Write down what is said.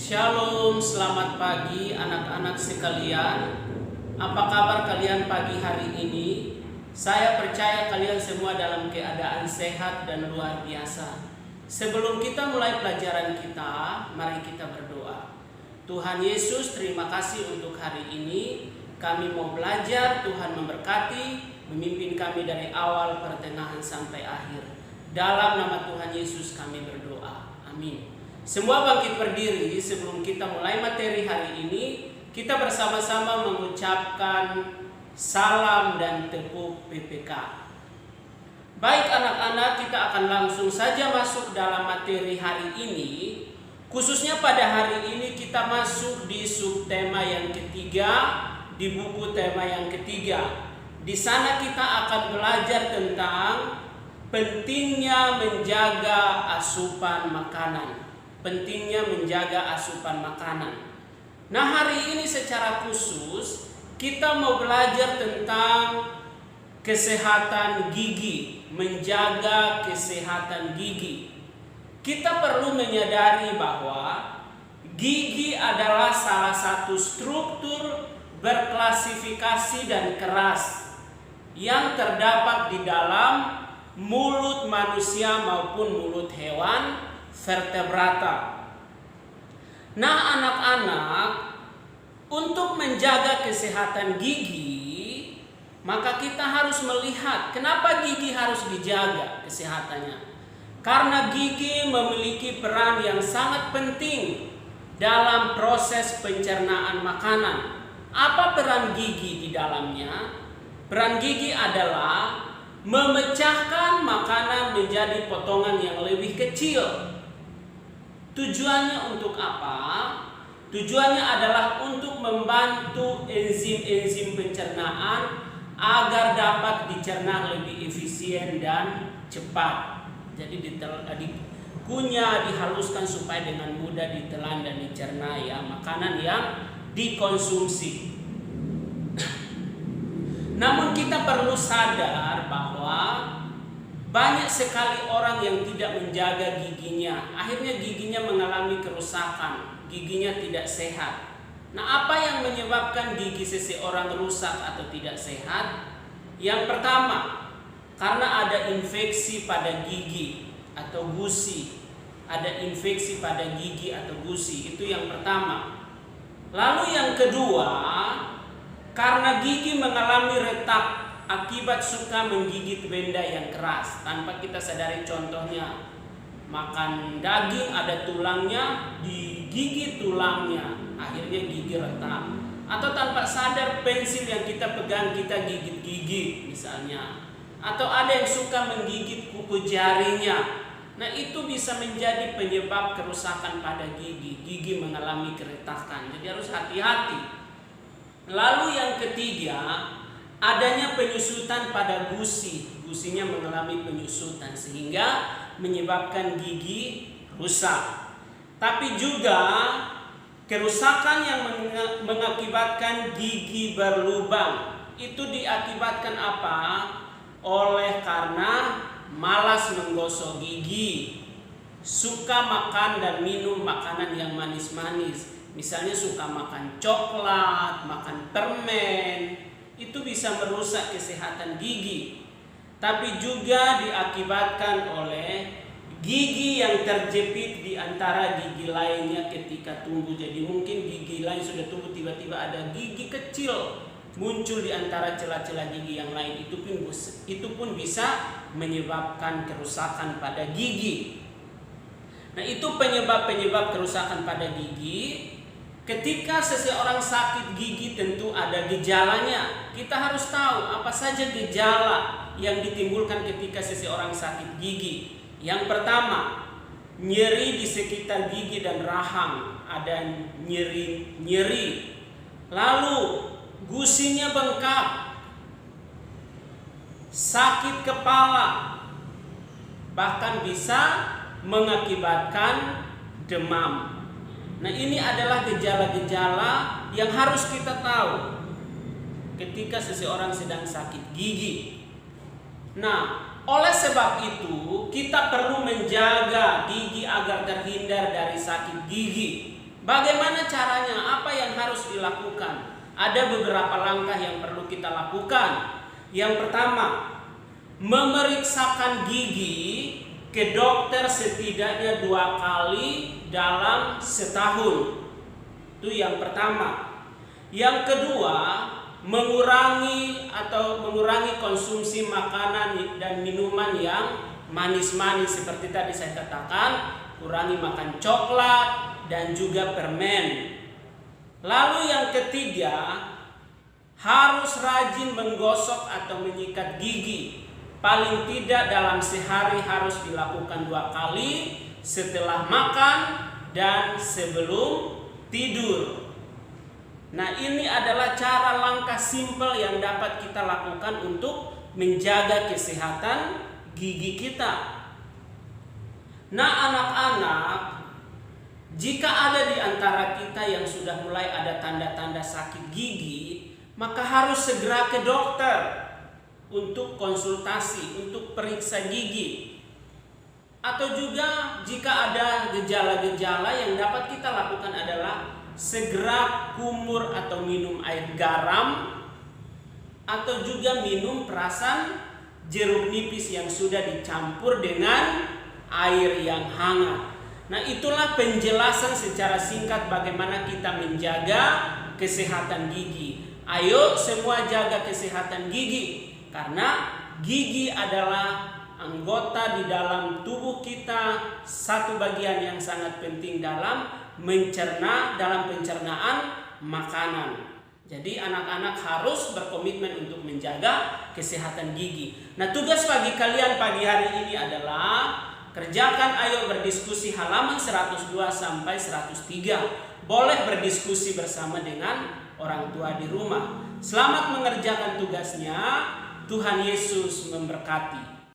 Shalom, selamat pagi anak-anak sekalian. Apa kabar kalian pagi hari ini? Saya percaya kalian semua dalam keadaan sehat dan luar biasa. Sebelum kita mulai pelajaran kita, mari kita berdoa. Tuhan Yesus, terima kasih untuk hari ini. Kami mau belajar, Tuhan memberkati, memimpin kami dari awal, pertengahan sampai akhir. Dalam nama Tuhan Yesus kami berdoa. Amin. Semua bangkit berdiri sebelum kita mulai materi hari ini. Kita bersama-sama mengucapkan salam dan tepuk PPK. Baik anak-anak, kita akan langsung saja masuk dalam materi hari ini. Khususnya pada hari ini kita masuk di subtema yang ketiga, di buku tema yang ketiga. Di sana kita akan belajar tentang pentingnya menjaga asupan makanan. Pentingnya menjaga asupan makanan. Nah, hari ini secara khusus kita mau belajar tentang kesehatan gigi, menjaga kesehatan gigi. Kita perlu menyadari bahwa gigi adalah salah satu struktur berklasifikasi dan keras yang terdapat di dalam mulut manusia maupun mulut hewan vertebrata. Nah, anak-anak, untuk menjaga kesehatan gigi, maka kita harus melihat kenapa gigi harus dijaga kesehatannya. Karena gigi memiliki peran yang sangat penting dalam proses pencernaan makanan. Apa peran gigi di dalamnya? Peran gigi adalah memecahkan makanan menjadi potongan yang lebih kecil. Tujuannya untuk apa? Tujuannya adalah untuk membantu enzim-enzim pencernaan agar dapat dicerna lebih efisien dan cepat. Jadi dikunyah, dihaluskan supaya dengan mudah ditelan dan dicerna ya makanan yang dikonsumsi. Namun kita perlu sadar bahwa banyak sekali orang yang tidak menjaga giginya. Akhirnya giginya mengalami kerusakan, giginya tidak sehat. Nah, apa yang menyebabkan gigi seseorang rusak atau tidak sehat? Yang pertama, karena ada infeksi pada gigi atau gusi. Ada infeksi pada gigi atau gusi, itu yang pertama. Lalu yang kedua, karena gigi mengalami retak akibat suka menggigit benda yang keras tanpa kita sadari. Contohnya, makan daging ada tulangnya, digigit tulangnya, akhirnya gigi retak. Atau tanpa sadar pensil yang kita pegang kita gigit-gigit misalnya. Atau ada yang suka menggigit kuku jarinya. Nah, itu bisa menjadi penyebab kerusakan pada gigi. Gigi mengalami keretakan, jadi harus hati-hati. Lalu yang ketiga, adanya penyusutan pada gusi. Gusinya mengalami penyusutan sehingga menyebabkan gigi rusak. Tapi juga kerusakan yang mengakibatkan gigi berlubang. Itu diakibatkan apa? Oleh karena malas menggosok gigi, suka makan dan minum makanan yang manis-manis. Misalnya suka makan coklat, makan permen, itu bisa merusak kesehatan gigi. Tapi juga diakibatkan oleh gigi yang terjepit di antara gigi lainnya ketika tumbuh. Jadi mungkin gigi lain sudah tumbuh, tiba-tiba ada gigi kecil muncul di antara celah-celah gigi yang lain. Itu pun bisa menyebabkan kerusakan pada gigi. Nah, itu penyebab-penyebab kerusakan pada gigi. Ketika seseorang sakit gigi tentu ada gejalanya. Kita harus tahu apa saja gejala yang ditimbulkan ketika seseorang sakit gigi. Yang pertama, nyeri di sekitar gigi dan rahang, ada nyeri. Lalu gusinya bengkak, sakit kepala, bahkan bisa mengakibatkan demam. Nah, ini adalah gejala-gejala yang harus kita tahu ketika seseorang sedang sakit gigi. Nah, oleh sebab itu kita perlu menjaga gigi agar terhindar dari sakit gigi. Bagaimana caranya? Apa yang harus dilakukan? Ada beberapa langkah yang perlu kita lakukan. Yang pertama, memeriksakan gigi ke dokter setidaknya 2 kali dalam setahun. Itu yang pertama. Yang kedua, mengurangi konsumsi makanan dan minuman yang manis-manis seperti tadi saya katakan, kurangi makan coklat dan juga permen. Lalu yang ketiga, harus rajin menggosok atau menyikat gigi. Paling tidak dalam sehari harus dilakukan 2 kali, setelah makan dan sebelum tidur. Nah, ini adalah cara langkah simpel yang dapat kita lakukan untuk menjaga kesehatan gigi kita. Nah, anak-anak, jika ada di antara kita yang sudah mulai ada tanda-tanda sakit gigi, maka harus segera ke dokter untuk konsultasi, untuk periksa gigi. Atau juga jika ada gejala-gejala, yang dapat kita lakukan adalah segera kumur atau minum air garam, atau juga minum perasan jeruk nipis yang sudah dicampur dengan air yang hangat. Nah, itulah penjelasan secara singkat bagaimana kita menjaga kesehatan gigi. Ayo semua jaga kesehatan gigi, karena gigi adalah anggota di dalam tubuh kita, satu bagian yang sangat penting dalam pencernaan makanan. Jadi anak-anak harus berkomitmen untuk menjaga kesehatan gigi. Nah, tugas bagi kalian pagi hari ini adalah kerjakan ayo berdiskusi halaman 102 sampai 103. Boleh berdiskusi bersama dengan orang tua di rumah. Selamat mengerjakan tugasnya. Tuhan Yesus memberkati.